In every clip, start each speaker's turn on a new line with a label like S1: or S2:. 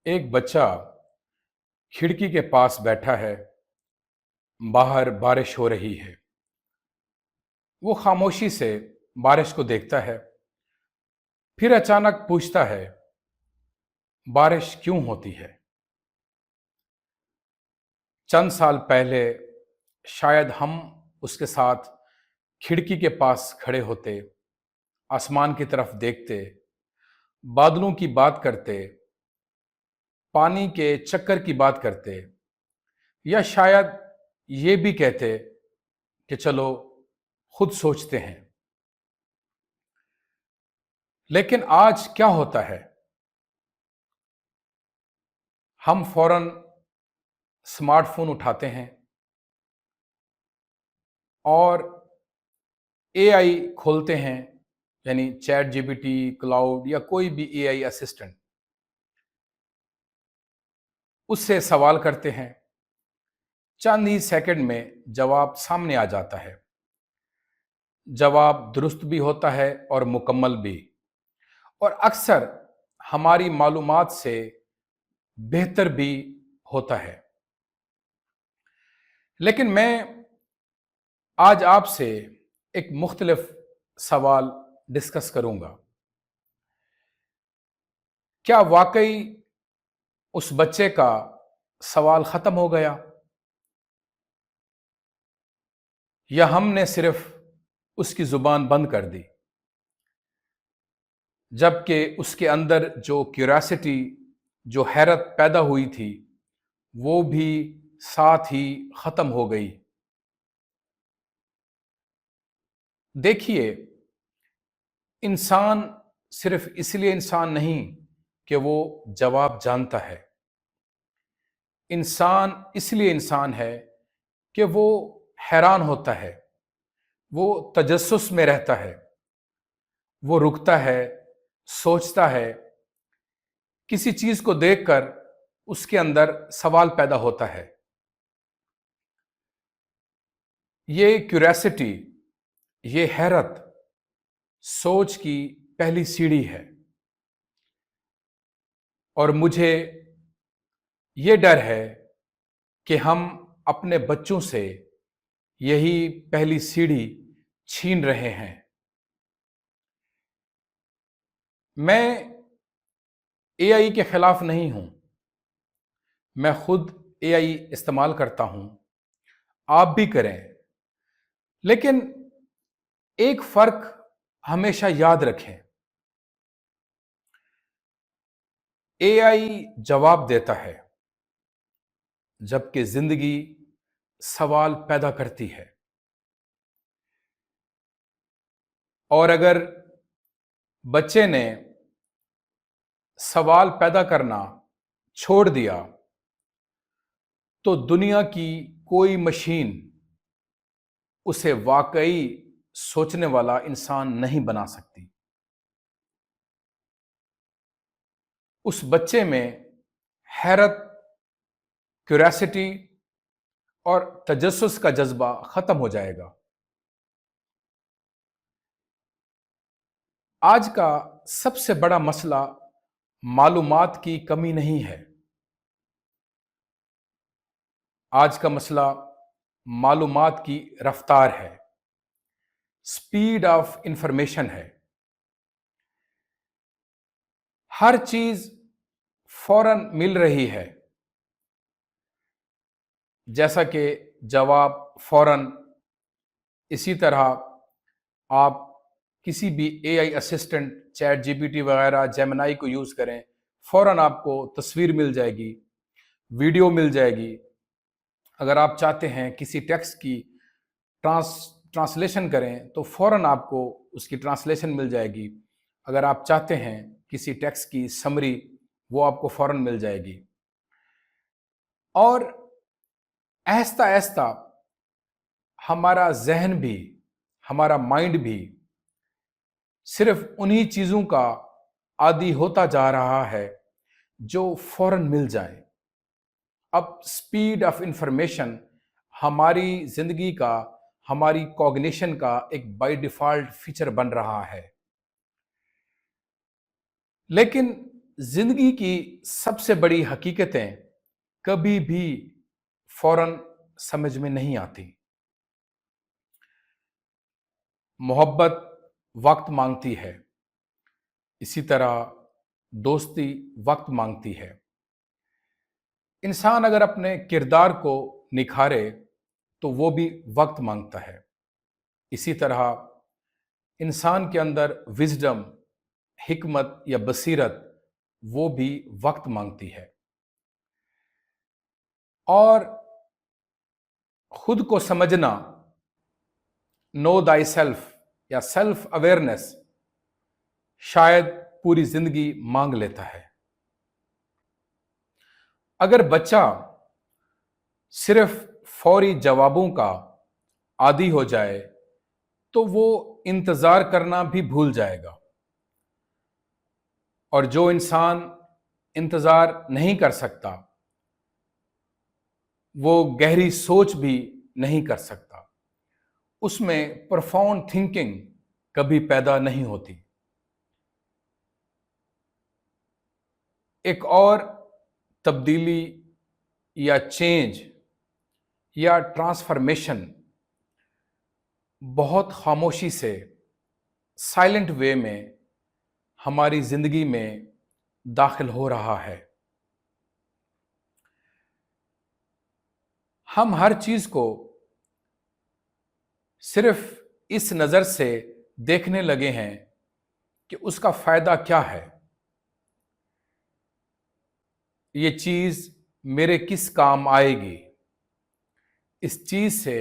S1: एक बच्चा खिड़की के पास बैठा है। बाहर बारिश हो रही है। वो खामोशी से बारिश को देखता है। फिर अचानक पूछता है, बारिश क्यों होती है? चंद साल पहले शायद हम उसके साथ खिड़की के पास खड़े होते, आसमान की तरफ देखते, बादलों की बात करते, पानी के चक्कर की बात करते, या शायद ये भी कहते कि चलो खुद सोचते हैं। लेकिन आज क्या होता है? हम फौरन स्मार्टफोन उठाते हैं और एआई खोलते हैं, यानी चैट जीपीटी, क्लाउड या कोई भी एआई असिस्टेंट। उससे सवाल करते हैं। चंद ही सेकंड में जवाब सामने आ जाता है। जवाब दुरुस्त भी होता है और मुकम्मल भी, और अक्सर हमारी मालूमात से बेहतर भी होता है। लेकिन मैं आज आपसे एक मुख्तलिफ सवाल डिस्कस करूंगा। क्या वाकई उस बच्चे का सवाल खत्म हो गया, या हमने सिर्फ उसकी जुबान बंद कर दी, जबकि उसके अंदर जो क्यूरियोसिटी, जो हैरत पैदा हुई थी, वो भी साथ ही खत्म हो गई। देखिए, इंसान सिर्फ इसलिए इंसान नहीं कि वो जवाब जानता है। इंसान इसलिए इंसान है कि वो हैरान होता है, वो तजस्सुस में रहता है, वो रुकता है, सोचता है, किसी चीज को देखकर उसके अंदर सवाल पैदा होता है। ये क्यूरियोसिटी, ये हैरत सोच की पहली सीढ़ी है। और मुझे ये डर है कि हम अपने बच्चों से यही पहली सीढ़ी छीन रहे हैं। मैं एआई के खिलाफ नहीं हूं। मैं खुद एआई इस्तेमाल करता हूं, आप भी करें। लेकिन एक फर्क हमेशा याद रखें। एआई जवाब देता है, जबकि जिंदगी सवाल पैदा करती है। और अगर बच्चे ने सवाल पैदा करना छोड़ दिया, तो दुनिया की कोई मशीन उसे वाकई सोचने वाला इंसान नहीं बना सकती। उस बच्चे में हैरत, क्यूरियोसिटी और तजस्सुस का जज्बा खत्म हो जाएगा। आज का सबसे बड़ा मसला मालूमात की कमी नहीं है। आज का मसला मालूमात की रफ्तार है, स्पीड ऑफ इंफॉर्मेशन है। हर चीज फौरन मिल रही है, जैसा कि जवाब फौरन। इसी तरह आप किसी भी एआई असिस्टेंट, चैट जीपीटी वगैरह, जेमिनाई को यूज करें, फौरन आपको तस्वीर मिल जाएगी, वीडियो मिल जाएगी। अगर आप चाहते हैं किसी टेक्स्ट की ट्रांसलेशन करें, तो फौरन आपको उसकी ट्रांसलेशन मिल जाएगी। अगर आप चाहते हैं किसी टेक्स्ट की समरी, वो आपको फौरन मिल जाएगी। और आहिस्ता आहिस्ता हमारा जहन भी, हमारा माइंड भी सिर्फ उन्हीं चीजों का आदी होता जा रहा है जो फौरन मिल जाए। अब स्पीड ऑफ इंफॉर्मेशन हमारी जिंदगी का, हमारी कॉग्निशन का एक बाय डिफॉल्ट फीचर बन रहा है। लेकिन जिंदगी की सबसे बड़ी हकीकतें कभी भी फौरन समझ में नहीं आती। मोहब्बत वक्त मांगती है, इसी तरह दोस्ती वक्त मांगती है। इंसान अगर अपने किरदार को निखारे तो वो भी वक्त मांगता है। इसी तरह इंसान के अंदर विजडम, हिकमत या बसीरत वो भी वक्त मांगती है। और खुद को समझना, नो दाई सेल्फ या सेल्फ अवेयरनेस शायद पूरी जिंदगी मांग लेता है। अगर बच्चा सिर्फ फौरी जवाबों का आदी हो जाए तो वो इंतजार करना भी भूल जाएगा। और जो इंसान इंतजार नहीं कर सकता वो गहरी सोच भी नहीं कर सकता, उसमें प्रोफाउंड थिंकिंग कभी पैदा नहीं होती। एक और तब्दीली या चेंज या ट्रांसफॉर्मेशन बहुत खामोशी से, साइलेंट वे में हमारी जिंदगी में दाखिल हो रहा है। हम हर चीज को सिर्फ इस नजर से देखने लगे हैं कि उसका फायदा क्या है, ये चीज मेरे किस काम आएगी, इस चीज से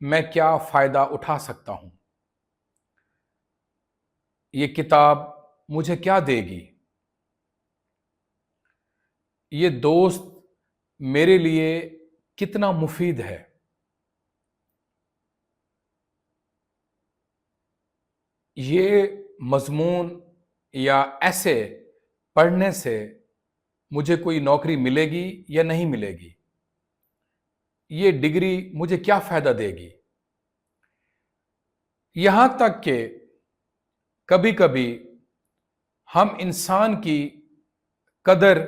S1: मैं क्या फायदा उठा सकता हूं, ये किताब मुझे क्या देगी, ये दोस्त मेरे लिए कितना मुफीद है। ये मजमून या ऐसे पढ़ने से मुझे कोई नौकरी मिलेगी या नहीं मिलेगी, ये डिग्री मुझे क्या फायदा देगी। यहां तक कि कभी कभी हम इंसान की कदर,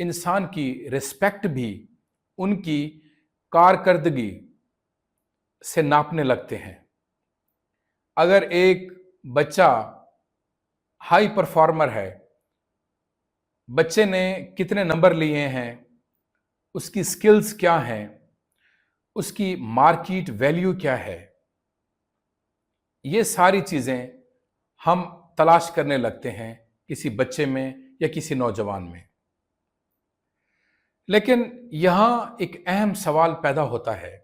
S1: इंसान की रिस्पेक्ट भी उनकी कारकर्दगी से नापने लगते हैं। अगर एक बच्चा हाई परफॉर्मर है, बच्चे ने कितने नंबर लिए हैं, उसकी स्किल्स क्या हैं, उसकी मार्केट वैल्यू क्या है, ये सारी चीजें हम तलाश करने लगते हैं किसी बच्चे में या किसी नौजवान में। लेकिन यहां एक अहम सवाल पैदा होता है,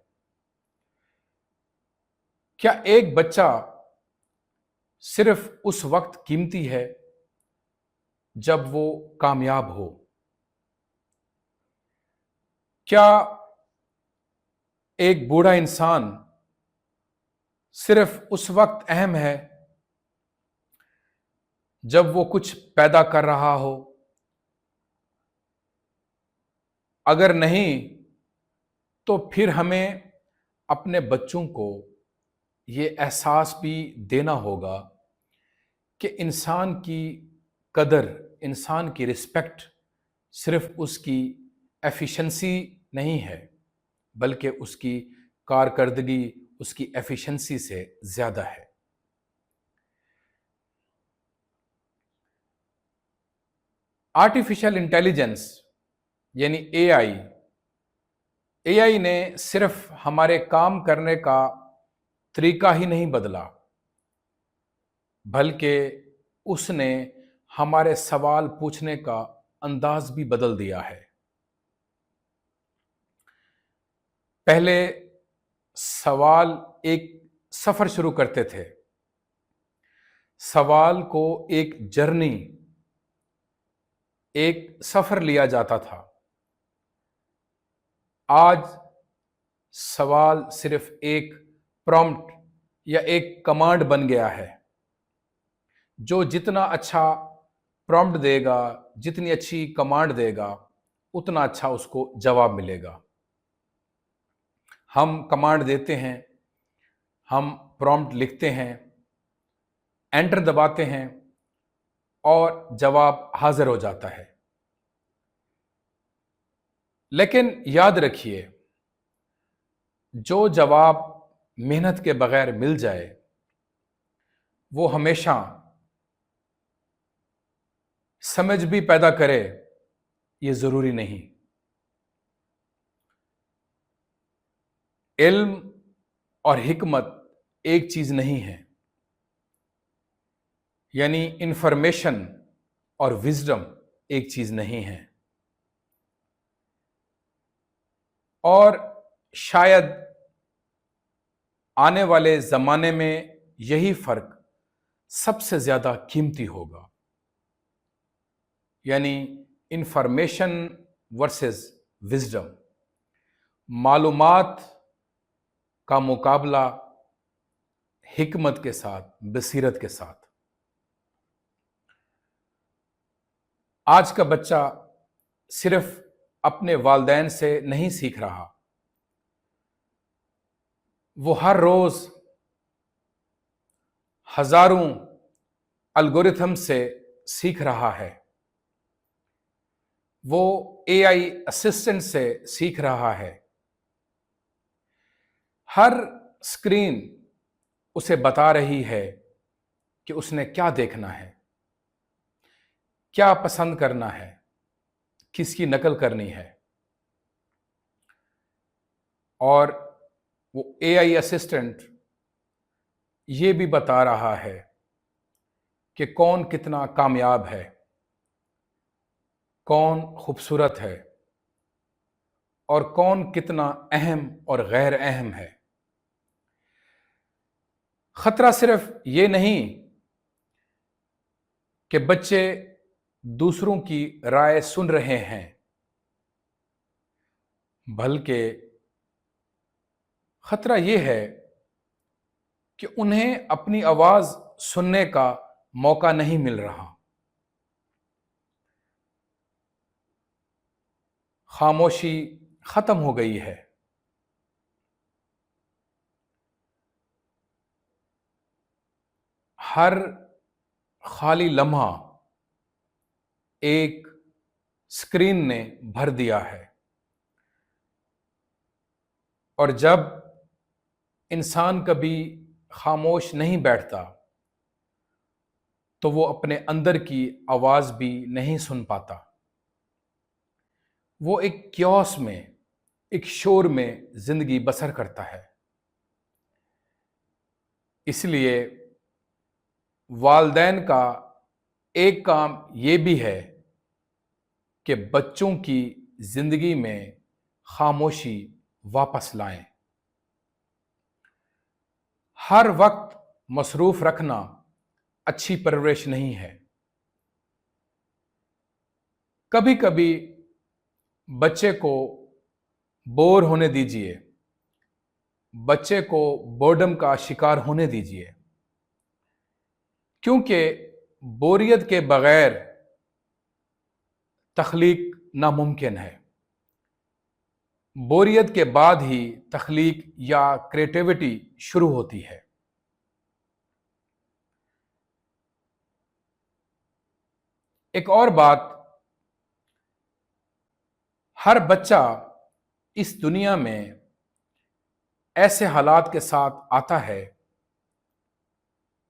S1: क्या एक बच्चा सिर्फ उस वक्त कीमती है जब वो कामयाब हो? क्या एक बूढ़ा इंसान सिर्फ उस वक्त अहम है जब वो कुछ पैदा कर रहा हो? अगर नहीं तो फिर हमें अपने बच्चों को ये एहसास भी देना होगा कि इंसान की कदर, इंसान की रिस्पेक्ट सिर्फ उसकी एफिशिएंसी नहीं है, बल्कि उसकी कारकर्दगी, उसकी एफिशिएंसी से ज्यादा है। आर्टिफिशियल इंटेलिजेंस यानी एआई, एआई ने सिर्फ हमारे काम करने का तरीका ही नहीं बदला, बल्कि उसने हमारे सवाल पूछने का अंदाज भी बदल दिया है। पहले सवाल एक सफर शुरू करते थे, सवाल को एक जर्नी, एक सफर लिया जाता था। आज सवाल सिर्फ एक प्रॉम्प्ट या एक कमांड बन गया है। जो जितना अच्छा प्रॉम्प्ट देगा, जितनी अच्छी कमांड देगा, उतना अच्छा उसको जवाब मिलेगा। हम कमांड देते हैं, हम प्रॉम्प्ट लिखते हैं, एंटर दबाते हैं और जवाब हाजिर हो जाता है। लेकिन याद रखिए, जो जवाब मेहनत के बगैर मिल जाए वो हमेशा समझ भी पैदा करे, ये जरूरी नहीं। इल्म और हिकमत एक चीज नहीं है, यानी इंफॉर्मेशन और विजडम एक चीज नहीं है। और शायद आने वाले जमाने में यही फर्क सबसे ज्यादा कीमती होगा, यानी इंफॉर्मेशन वर्सेस विजडम, मालूमात का मुकाबला हिकमत के साथ, बसीरत के साथ। आज का बच्चा सिर्फ अपने वालिदैन से नहीं सीख रहा, वो हर रोज हजारों एल्गोरिथम से सीख रहा है, वो एआई असिस्टेंट से सीख रहा है। हर स्क्रीन उसे बता रही है कि उसने क्या देखना है, क्या पसंद करना है, किसकी नकल करनी है। और वो एआई असिस्टेंट ये भी बता रहा है कि कौन कितना कामयाब है, कौन खूबसूरत है और कौन कितना अहम और गैर अहम है। खतरा सिर्फ ये नहीं कि बच्चे दूसरों की राय सुन रहे हैं, बल्कि खतरा ये है कि उन्हें अपनी आवाज सुनने का मौका नहीं मिल रहा। खामोशी खत्म हो गई है। हर खाली लम्हा एक स्क्रीन ने भर दिया है। और जब इंसान कभी खामोश नहीं बैठता तो वो अपने अंदर की आवाज भी नहीं सुन पाता। वो एक क्योस में, एक शोर में जिंदगी बसर करता है। इसलिए वालिदैन का एक काम ये भी है कि बच्चों की जिंदगी में खामोशी वापस लाएं। हर वक्त मसरूफ रखना अच्छी परवरिश नहीं है। कभी कभी बच्चे को बोर होने दीजिए, बच्चे को बोर्डम का शिकार होने दीजिए, क्योंकि बोरियत के बगैर तख्लीक नामुमकिन है। बोरियत के बाद ही तख्लीक या क्रिएटिविटी शुरू होती है। एक और बात, हर बच्चा इस दुनिया में ऐसे हालात के साथ आता है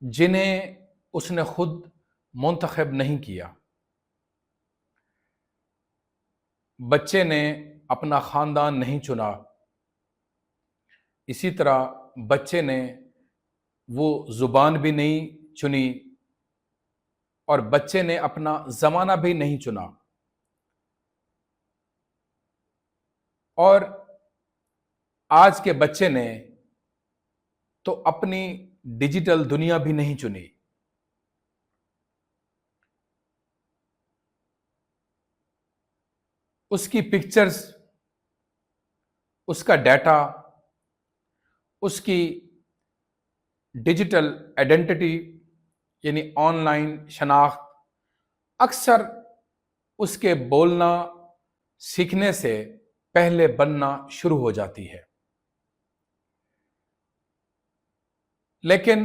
S1: जिन्हें उसने खुद मुंतखब नहीं किया। बच्चे ने अपना खानदान नहीं चुना, इसी तरह बच्चे ने वो जुबान भी नहीं चुनी और बच्चे ने अपना जमाना भी नहीं चुना। और आज के बच्चे ने तो अपनी डिजिटल दुनिया भी नहीं चुनी। उसकी पिक्चर्स, उसका डाटा, उसकी डिजिटल आइडेंटिटी यानी ऑनलाइन शनाख्त अक्सर उसके बोलना सीखने से पहले बनना शुरू हो जाती है। लेकिन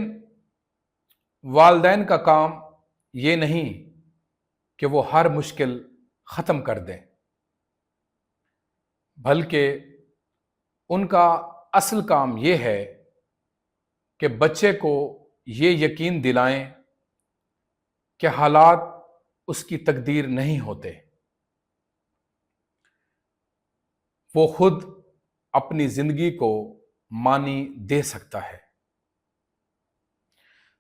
S1: वालिदैन का काम ये नहीं कि वो हर मुश्किल खत्म कर दें। बल्कि उनका असल काम ये है कि बच्चे को ये यकीन दिलाएं कि हालात उसकी तकदीर नहीं होते, वो खुद अपनी जिंदगी को मानी दे सकता है।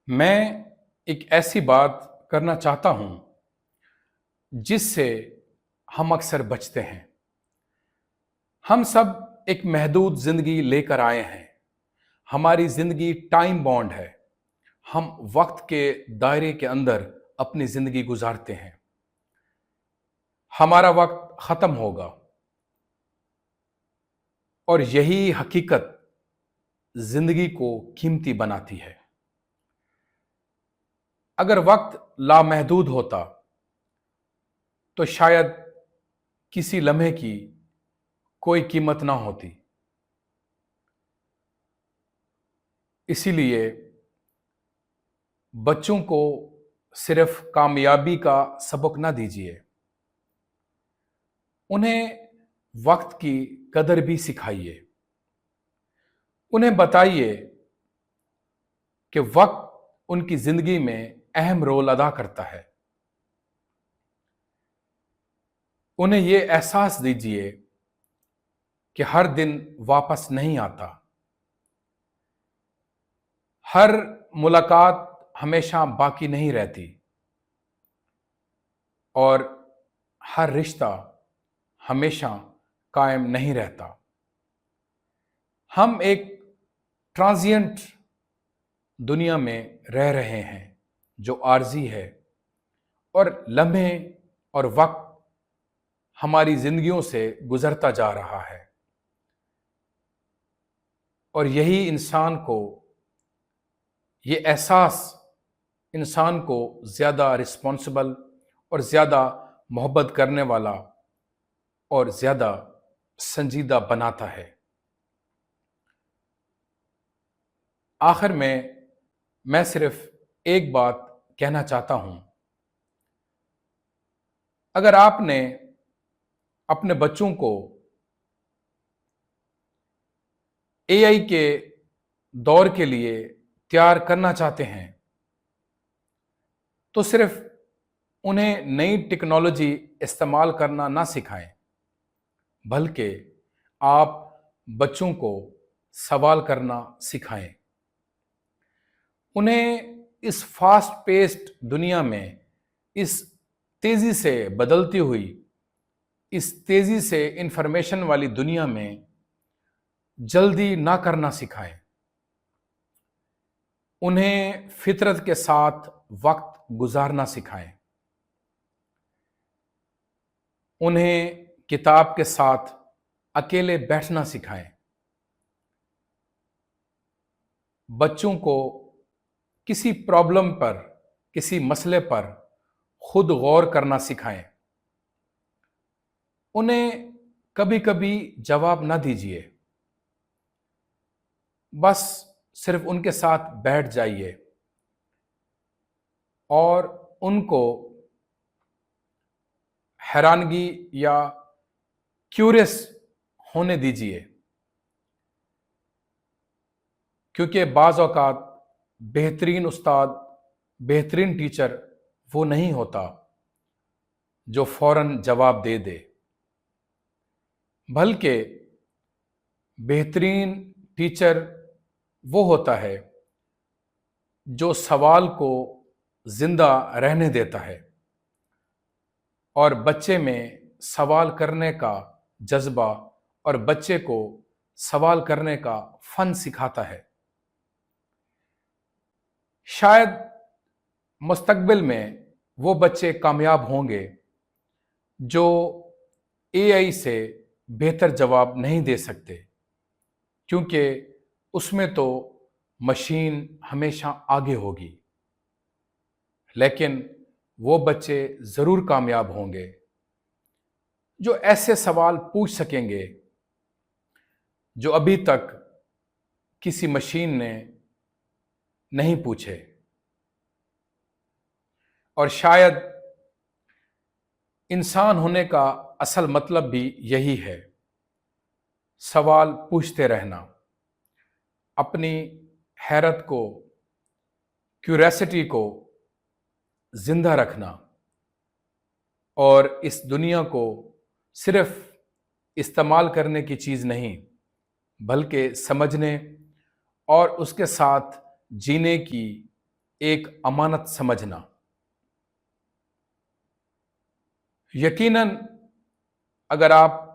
S1: मैं एक ऐसी बात करना चाहता हूं जिससे हम अक्सर बचते हैं। हम सब एक महदूद जिंदगी लेकर आए हैं। हमारी जिंदगी टाइम बॉन्ड है। हम वक्त के दायरे के अंदर अपनी जिंदगी गुजारते हैं। हमारा वक्त खत्म होगा और यही हकीकत जिंदगी को कीमती बनाती है। अगर वक्त लामहदूद होता तो शायद किसी लम्हे की कोई कीमत ना होती। इसीलिए बच्चों को सिर्फ कामयाबी का सबक ना दीजिए, उन्हें वक्त की कदर भी सिखाइए। उन्हें बताइए कि वक्त उनकी जिंदगी में अहम रोल अदा करता है। उन्हें यह एहसास दीजिए कि हर दिन वापस नहीं आता, हर मुलाकात हमेशा बाकी नहीं रहती और हर रिश्ता हमेशा कायम नहीं रहता। हम एक ट्रांजिएंट दुनिया में रह रहे हैं जो आर्जी है, और लम्हे और वक्त हमारी जिंदगियों से गुजरता जा रहा है। और यही ये एहसास इंसान को ज़्यादा रिस्पॉन्सिबल और ज़्यादा मोहब्बत करने वाला और ज़्यादा संजीदा बनाता है। आखिर में मैं सिर्फ एक बात कहना चाहता हूं। अगर आपने अपने बच्चों को एआई के दौर के लिए तैयार करना चाहते हैं तो सिर्फ उन्हें नई टेक्नोलॉजी इस्तेमाल करना ना सिखाएं, बल्कि आप बच्चों को सवाल करना सिखाएं। उन्हें इस फास्ट पेस्ड दुनिया में, इस तेजी से बदलती हुई, इस तेजी से इंफॉर्मेशन वाली दुनिया में जल्दी ना करना सिखाएं। उन्हें फितरत के साथ वक्त गुजारना सिखाएं। उन्हें किताब के साथ अकेले बैठना सिखाएं। बच्चों को किसी प्रॉब्लम पर, किसी मसले पर खुद गौर करना सिखाएं। उन्हें कभी कभी जवाब ना दीजिए, बस सिर्फ उनके साथ बैठ जाइए और उनको हैरानगी या क्यूरियस होने दीजिए। क्योंकि बाज़ औक़ात बेहतरीन उस्ताद, बेहतरीन टीचर वो नहीं होता जो फौरन जवाब दे दे, बल्कि बेहतरीन टीचर वो होता है जो सवाल को जिंदा रहने देता है और बच्चे में सवाल करने का जज्बा और बच्चे को सवाल करने का फन सिखाता है। शायद मुस्तकबिल में वो बच्चे कामयाब होंगे जो एआई से बेहतर जवाब नहीं दे सकते, क्योंकि उसमें तो मशीन हमेशा आगे होगी। लेकिन वो बच्चे जरूर कामयाब होंगे जो ऐसे सवाल पूछ सकेंगे जो अभी तक किसी मशीन ने नहीं पूछे। और शायद इंसान होने का असल मतलब भी यही है सवाल पूछते रहना, अपनी हैरत को, क्यूरियोसिटी को जिंदा रखना और इस दुनिया को सिर्फ इस्तेमाल करने की चीज़ नहीं, बल्कि समझने और उसके साथ जीने की एक अमानत समझना। यकीनन अगर आप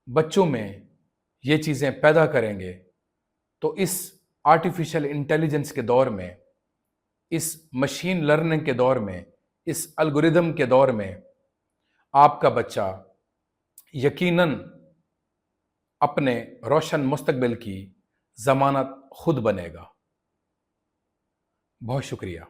S1: बच्चों में ये चीज़ें पैदा करेंगे तो इस आर्टिफिशियल इंटेलिजेंस के दौर में, इस मशीन लर्निंग के दौर में, इस एल्गोरिदम के दौर में आपका बच्चा यकीनन अपने रोशन मुस्तकबिल की जमानत खुद बनेगा। बहुत शुक्रिया।